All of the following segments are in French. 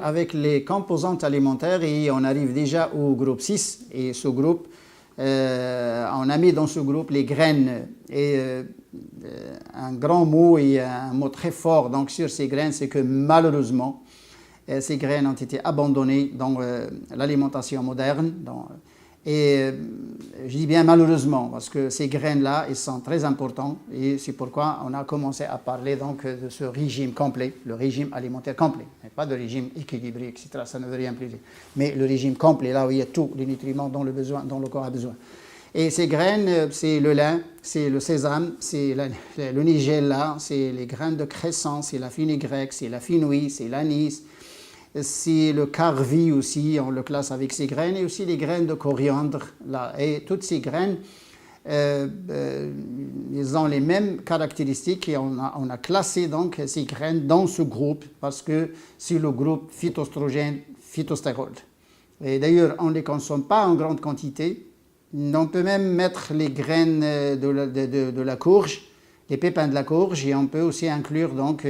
avec les composantes alimentaires et on arrive déjà au groupe 6. Et ce groupe, on a mis dans ce groupe les graines. Et un grand mot et un mot très fort donc, sur ces graines, c'est que malheureusement, ces graines ont été abandonnées dans l'alimentation moderne. Et je dis bien malheureusement, parce que ces graines-là, elles sont très importantes. Et c'est pourquoi on a commencé à parler donc, de ce régime complet, le régime alimentaire complet. Et pas de régime équilibré, etc. Ça ne veut rien plus dire. Mais le régime complet, là où il y a tous les nutriments dont le corps a besoin. Et ces graines, c'est le lin, c'est le sésame, c'est le nigella, c'est les graines de cresson, c'est la fenugrec, c'est la fenouil, c'est l'anis, c'est le carvi aussi, on le classe avec ces graines, et aussi les graines de coriandre. Là. Et toutes ces graines, ils ont les mêmes caractéristiques et on a classé donc ces graines dans ce groupe parce que c'est le groupe phytoestrogène, phytostérol. Et d'ailleurs, on ne les consomme pas en grande quantité. On peut même mettre les graines de la courge, les pépins de la courge, et on peut aussi inclure donc,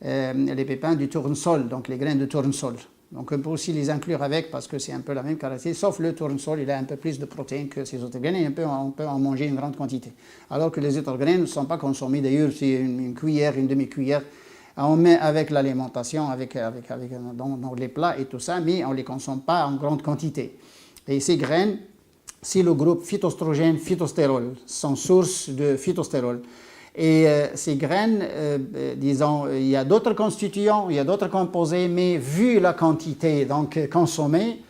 les pépins du tournesol, donc les graines de tournesol. Donc on peut aussi les inclure avec parce que c'est un peu la même caractéristique, sauf le tournesol, il a un peu plus de protéines que ces autres graines et on peut en manger une grande quantité. Alors que les autres graines ne sont pas consommées, d'ailleurs c'est une cuillère, une demi-cuillère, on met avec l'alimentation, dans les plats et tout ça, mais on ne les consomme pas en grande quantité. Et ces graines, c'est le groupe phytoestrogène, phytostérol, sont source de phytostérol. Et ces graines, disons, il y a d'autres constituants, il y a d'autres composés, mais vu la quantité donc, consommée,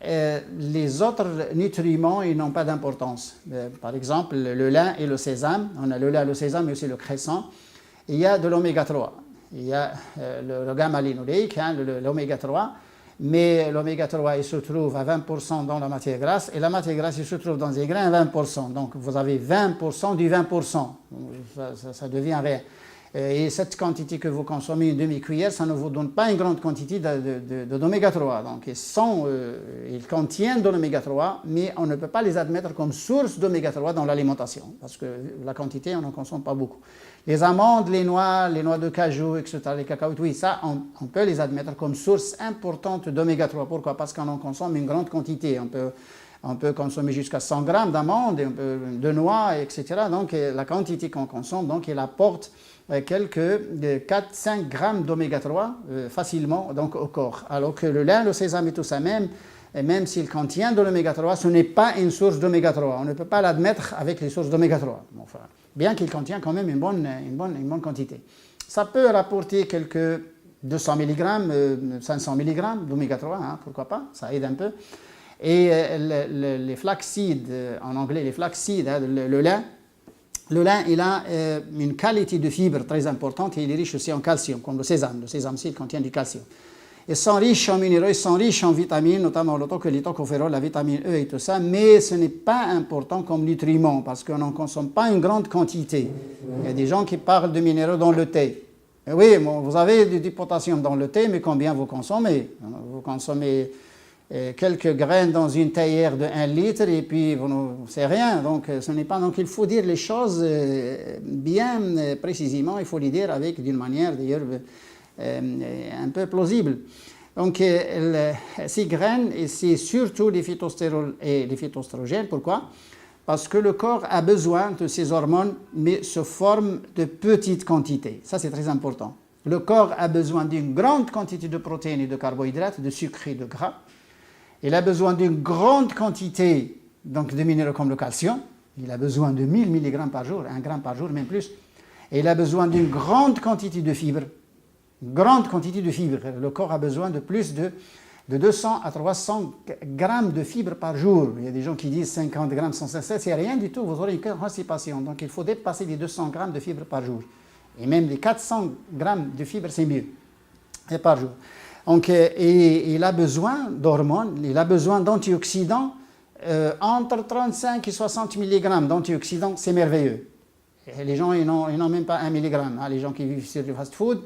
les autres nutriments, ils n'ont pas d'importance. Par exemple, le lin et le sésame, on a le lin, le sésame, mais aussi le cresson, il y a de l'oméga 3. Il y a le gamma-linoléique, hein, l'oméga 3, mais l'oméga 3 il se trouve à 20% dans la matière grasse et la matière grasse il se trouve dans les grains à 20%. Donc vous avez 20% du 20%. Ça devient rien. Et cette quantité que vous consommez, une demi-cuillère, ça ne vous donne pas une grande quantité d'oméga 3. Donc ils contiennent de l'oméga 3, mais on ne peut pas les admettre comme source d'oméga 3 dans l'alimentation, parce que la quantité, on n'en consomme pas beaucoup. Les amandes, les noix de cajou, etc., les cacahuètes, oui, ça, on peut les admettre comme source importante d'oméga 3. Pourquoi? Parce qu'on en consomme une grande quantité. On peut consommer jusqu'à 100 grammes d'amandes, de noix, etc. Donc la quantité qu'on consomme, donc, elle apporte quelques 4-5 grammes d'oméga 3 facilement donc, au corps. Alors que le lin, le sésame et tout ça, même s'il contient de l'oméga 3, ce n'est pas une source d'oméga 3. On ne peut pas l'admettre avec les sources d'oméga 3. Enfin, bien qu'il contient quand même une bonne quantité. Ça peut rapporter quelques 200 mg, 500 mg d'oméga 3, hein, pourquoi pas, ça aide un peu. Et les flaxseeds, en anglais les flaxseeds, hein, le lin, il a une qualité de fibre très importante et il est riche aussi en calcium, comme le sésame. Le sésame, il contient du calcium. Ils sont riches en minéraux, ils sont riches en vitamines, notamment le tocopherol, la vitamine E et tout ça, mais ce n'est pas important comme nutriment parce qu'on n'en consomme pas une grande quantité. Il y a des gens qui parlent de minéraux dans le thé. Et oui, bon, vous avez du potassium dans le thé, mais combien vous consommez? Vous consommez quelques graines dans une théière de 1 litre et puis c'est rien. Donc, ce n'est pas, donc il faut dire les choses bien précisément, il faut les dire d'une manière d'ailleurs un peu plausible. Donc ces graines, c'est surtout les phytostérols et les phytoestrogènes. Pourquoi? Parce que le corps a besoin de ces hormones, mais sous forme de petites quantités. Ça, c'est très important. Le corps a besoin d'une grande quantité de protéines et de carbohydrates, de sucre et de gras. Il a besoin d'une grande quantité donc, de minéraux comme le calcium. Il a besoin de 1000 mg par jour, 1 gramme par jour, même plus. Et il a besoin d'une grande quantité de fibres. Grande quantité de fibres. Le corps a besoin de plus de 200 à 300 grammes de fibres par jour. Il y a des gens qui disent 50 grammes, 150, c'est rien du tout. Vous aurez une constipation. Donc il faut dépasser les 200 grammes de fibres par jour. Et même les 400 grammes de fibres, c'est mieux. Et par jour. Donc, et il a besoin d'hormones, il a besoin d'antioxydants, entre 35 et 60 mg d'antioxydants, c'est merveilleux. Et les gens, ils n'ont même pas 1 mg. Hein, les gens qui vivent sur le fast-food,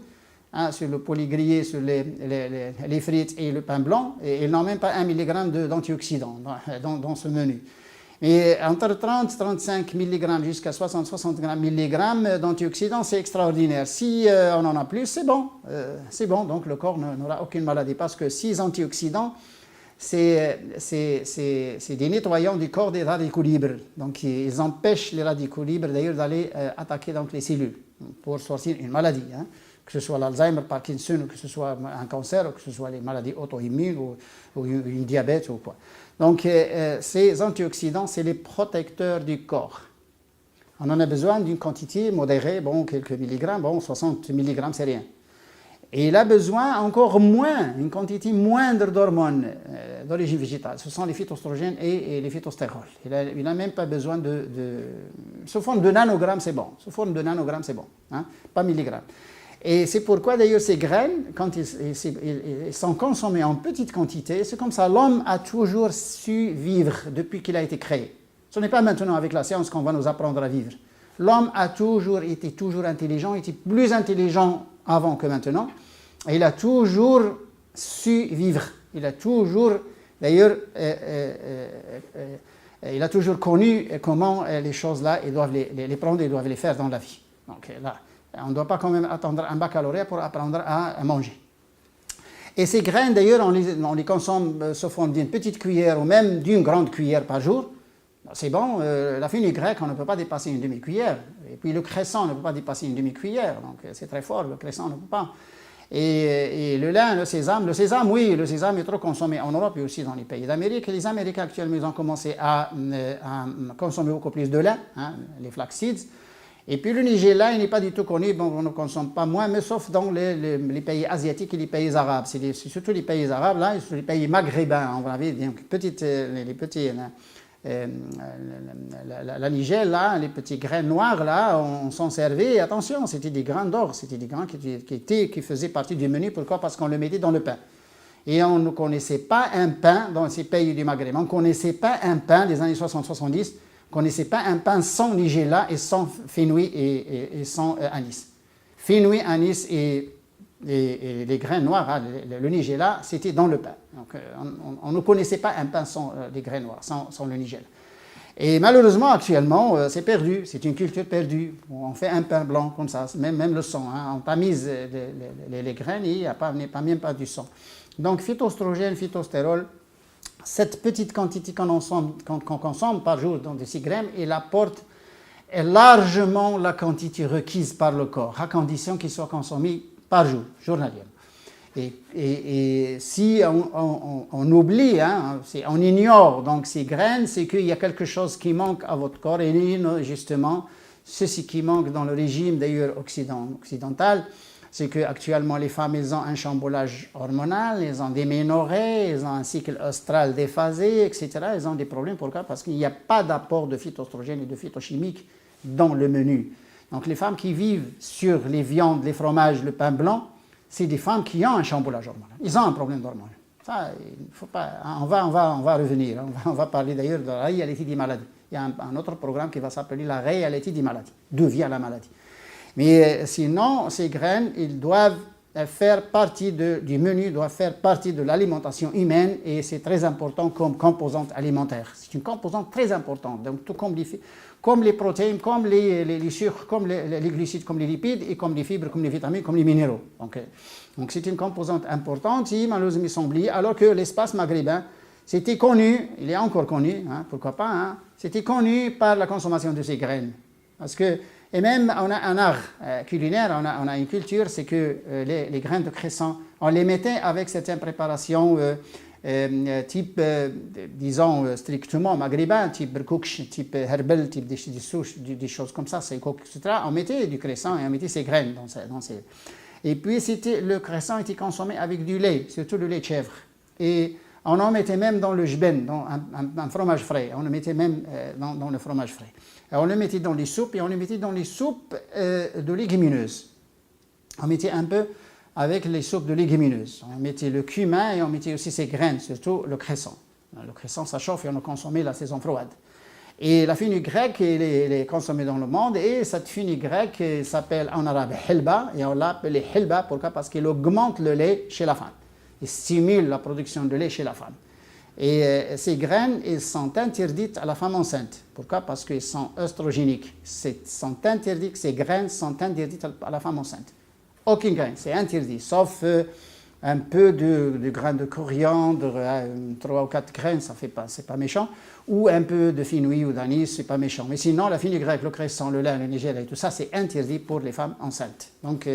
hein, sur le poulet grillé, sur les frites et le pain blanc, et ils n'ont même pas 1 mg d'antioxydants dans ce menu. Mais entre 30-35 mg jusqu'à 60-60 mg d'antioxydants, c'est extraordinaire. Si on en a plus, c'est bon. Donc le corps n'aura aucune maladie. Parce que 6 antioxydants, c'est des nettoyants du corps des radicaux libres. Donc ils empêchent les radicaux libres d'ailleurs d'aller attaquer donc, les cellules pour sortir une maladie. Hein. Que ce soit l'Alzheimer, Parkinson, ou que ce soit un cancer, ou que ce soit les maladies auto-immunes, ou une diabète, ou quoi. Donc, ces antioxydants, c'est les protecteurs du corps. On en a besoin d'une quantité modérée, bon, quelques milligrammes, bon, 60 milligrammes, c'est rien. Et il a besoin encore moins, une quantité moindre d'hormones d'origine végétale. Ce sont les phytoestrogènes et les phytostérols. Il n'a même pas besoin sous forme de nanogrammes, c'est bon. Sous forme de nanogrammes, c'est bon, hein, pas milligrammes. Et c'est pourquoi d'ailleurs ces graines, quand ils sont consommés en petite quantité, c'est comme ça, l'homme a toujours su vivre depuis qu'il a été créé. Ce n'est pas maintenant avec la science qu'on va nous apprendre à vivre. L'homme a toujours été intelligent, il était plus intelligent avant que maintenant, et il a toujours su vivre. Il a toujours, d'ailleurs, il a toujours connu comment les choses-là, ils doivent les prendre, ils doivent les faire dans la vie. Donc là, on ne doit pas quand même attendre un baccalauréat pour apprendre à manger. Et ces graines, d'ailleurs, on les consomme sous forme d'une petite cuillère ou même d'une grande cuillère par jour. C'est bon, la fenugrec, on ne peut pas dépasser une demi-cuillère. Et puis le cresson ne peut pas dépasser une demi-cuillère. Donc c'est très fort, le cresson ne peut pas. Et le lin, le sésame, oui, le sésame est trop consommé en Europe et aussi dans les pays d'Amérique. Les Américains actuellement, ils ont commencé à consommer beaucoup plus de lin, hein, les flax seeds. Et puis le Nigéria, il n'est pas du tout connu, bon, on ne consomme pas moins, mais sauf dans les pays asiatiques et les pays arabes. C'est surtout les pays arabes, là, les pays maghrébins. On avait la Niger, là, les petits grains noirs, là, on s'en servait. Attention, c'était des grains d'or, c'était des grains qui faisaient partie du menu. Pourquoi? Parce qu'on le mettait dans le pain. Et on ne connaissait pas un pain dans ces pays du Maghreb. On ne connaissait pas un pain des années 60-70. On ne connaissait pas un pain sans nigella et sans fenouil et sans anis. Fenouil, anis et les grains noirs, hein, le nigella, c'était dans le pain. Donc, on ne connaissait pas un pain sans les grains noirs, sans le nigella. Et malheureusement, actuellement, c'est perdu, c'est une culture perdue. On fait un pain blanc comme ça, même le sang. Hein, on tamise les graines et il n'y a même pas du sang. Donc, phytoestrogène, phytostérol, cette petite quantité qu'on consomme par jour dans des 6 grammes, elle apporte largement la quantité requise par le corps, à condition qu'il soit consommé par jour, journalièrement. Et si on oublie, hein, on ignore donc ces graines, c'est qu'il y a quelque chose qui manque à votre corps, et justement, ceci qui manque dans le régime d'ailleurs occidental, c'est qu'actuellement les femmes, elles ont un chamboulage hormonal, elles ont des ménorrhées, elles ont un cycle œstral déphasé, etc. Elles ont des problèmes. Pourquoi? Parce qu'il n'y a pas d'apport de phytoestrogènes et de phytochimiques dans le menu. Donc les femmes qui vivent sur les viandes, les fromages, le pain blanc, c'est des femmes qui ont un chamboulage hormonal. Ils ont un problème d'hormones. Ça, il faut pas. On va revenir. On va parler d'ailleurs de la réalité des maladies. Il y a un autre programme qui va s'appeler la réalité des maladies. D'où vient la maladie? Mais sinon, ces graines, ils doivent faire partie du menu, doivent faire partie de l'alimentation humaine et c'est très important comme composante alimentaire. C'est une composante très importante, donc tout comme les protéines, comme les sucres, comme les glucides, comme les lipides et comme les fibres, comme les vitamines, comme les minéraux. Donc c'est une composante importante, malheureusement ils sont oubliés, alors que l'espace maghrébin, c'était connu, il est encore connu, hein, pourquoi pas, hein, c'était connu par la consommation de ces graines. Parce que et même, on a un art culinaire, on a une culture, c'est que les graines de cresson, on les mettait avec certaines préparations type, disons, strictement maghrébin, type berkoukch, type herbel, type des souches, des choses comme ça, etc. On mettait du cresson et on mettait ces graines dans ces... Et puis, le cresson était consommé avec du lait, surtout le lait de chèvre. Et on en mettait même dans le jben, dans un fromage frais. On le mettait même dans le fromage frais. On le mettait dans les soupes et on le mettait dans les soupes de légumineuses. On mettait un peu avec les soupes de légumineuses. On mettait le cumin et on mettait aussi ses graines, surtout le cresson. Le cresson, ça chauffe et on le consommait la saison froide. Et la fenugrec, elle est consommée dans le monde et cette fenugrec s'appelle en arabe helba et on l'appelle helba. Pourquoi? Parce qu'elle augmente le lait chez la femme. Il stimule la production de lait chez la femme. Et ces graines, elles sont interdites à la femme enceinte. Pourquoi? Parce qu'elles sont œstrogéniques. Ces graines sont interdites à la femme enceinte. Aucune graine, c'est interdit, sauf un peu de grains de coriandre, 3 ou 4 graines, c'est pas méchant, ou un peu de fenouil ou d'anis, c'est pas méchant. Mais sinon, la fenugrec, le cresson, le lin, le nigella et tout ça, c'est interdit pour les femmes enceintes. Donc,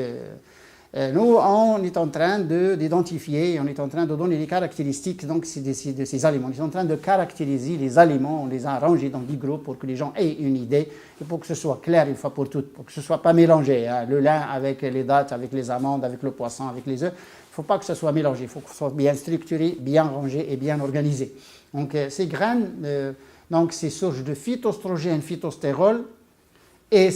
nous, on est en train d'identifier, on est en train de donner les caractéristiques donc, de ces aliments. On est en train de caractériser les aliments, on les a rangés dans 10 groupes pour que les gens aient une idée, et pour que ce soit clair une fois pour toutes, pour que ce ne soit pas mélangé. Hein. Le lin avec les dattes, avec les amandes, avec le poisson, avec les œufs, il ne faut pas que ce soit mélangé, il faut que ce soit bien structuré, bien rangé et bien organisé. Donc ces graines, donc c'est source de phytoestrogène, phytostérol, et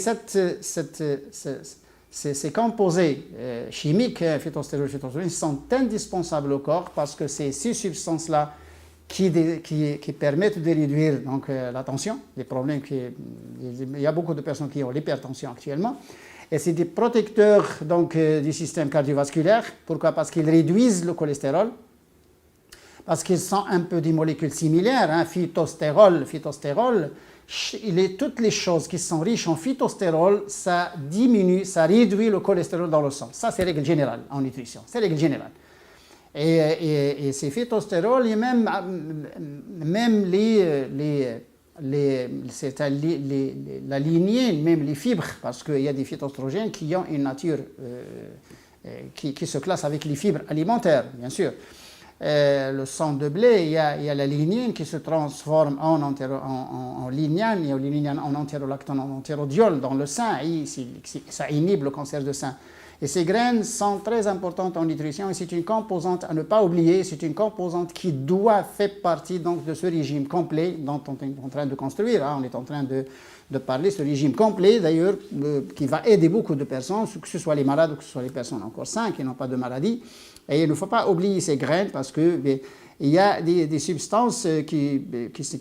ces composés chimiques, phytostérol, phytoestrogène, sont indispensables au corps parce que c'est ces substances-là qui permettent de réduire donc, la tension, les problèmes il y a beaucoup de personnes qui ont l'hypertension actuellement. Et c'est des protecteurs donc, du système cardiovasculaire. Pourquoi? Parce qu'ils réduisent le cholestérol, parce qu'ils sont un peu des molécules similaires. Hein. Phytostérol, toutes les choses qui sont riches en phytostérol, ça diminue, ça réduit le cholestérol dans le sang. Ça, c'est règle générale en nutrition. C'est règle générale. Et ces phytostérols, et même la lignée, même les fibres, parce qu'il y a des phytoestrogènes qui ont une nature qui se classe avec les fibres alimentaires, bien sûr. Le sang de blé, il y a la lignine qui se transforme en lignane, et lignane en entérolactone, en entérodiol dans le sein, et ça inhibe le cancer de sein. Et ces graines sont très importantes en nutrition et c'est une composante à ne pas oublier, c'est une composante qui doit faire partie donc, de ce régime complet dont on est en train de construire. Hein. On est en train de parler de ce régime complet d'ailleurs qui va aider beaucoup de personnes, que ce soit les malades ou que ce soit les personnes encore saines qui n'ont pas de maladie. Et il ne faut pas oublier ces graines parce que il y a des substances qui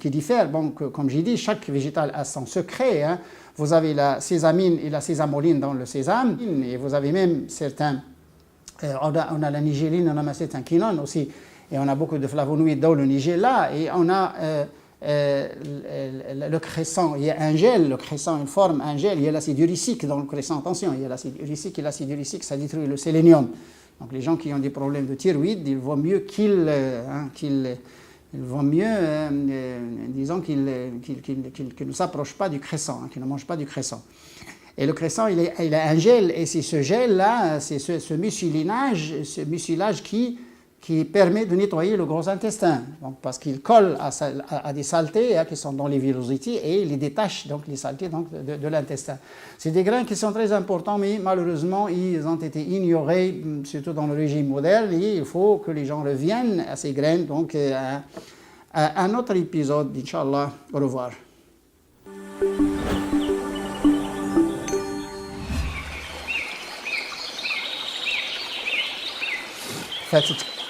diffèrent. Bon, comme j'ai dit, chaque végétal a son secret. Hein. Vous avez la sésamine et la sésamoline dans le sésame, et vous avez même certains, on a la nigéline, on a certains quinones aussi, et on a beaucoup de flavonoïdes dans le nigella, et on a le cresson, il y a un gel, le cresson, une forme, un gel, il y a l'acide uricique dans le cresson, attention, il y a l'acide uricique, et l'acide uricique, ça détruit le sélénium. Donc les gens qui ont des problèmes de thyroïde, il vaut mieux disons qu'ils ne s'approchent pas du cresson, qu'ils ne mangent pas du cresson. Et le cresson, il a un gel, et c'est ce gel-là, c'est ce mucilage qui permet de nettoyer le gros intestin, donc, parce qu'il colle à des saletés qui sont dans les villosités et il détache donc, les saletés donc, de l'intestin. C'est des grains qui sont très importants, mais malheureusement, ils ont été ignorés, surtout dans le régime moderne, et il faut que les gens reviennent à ces graines. Donc, à un autre épisode, Inch'Allah. Au revoir. Faites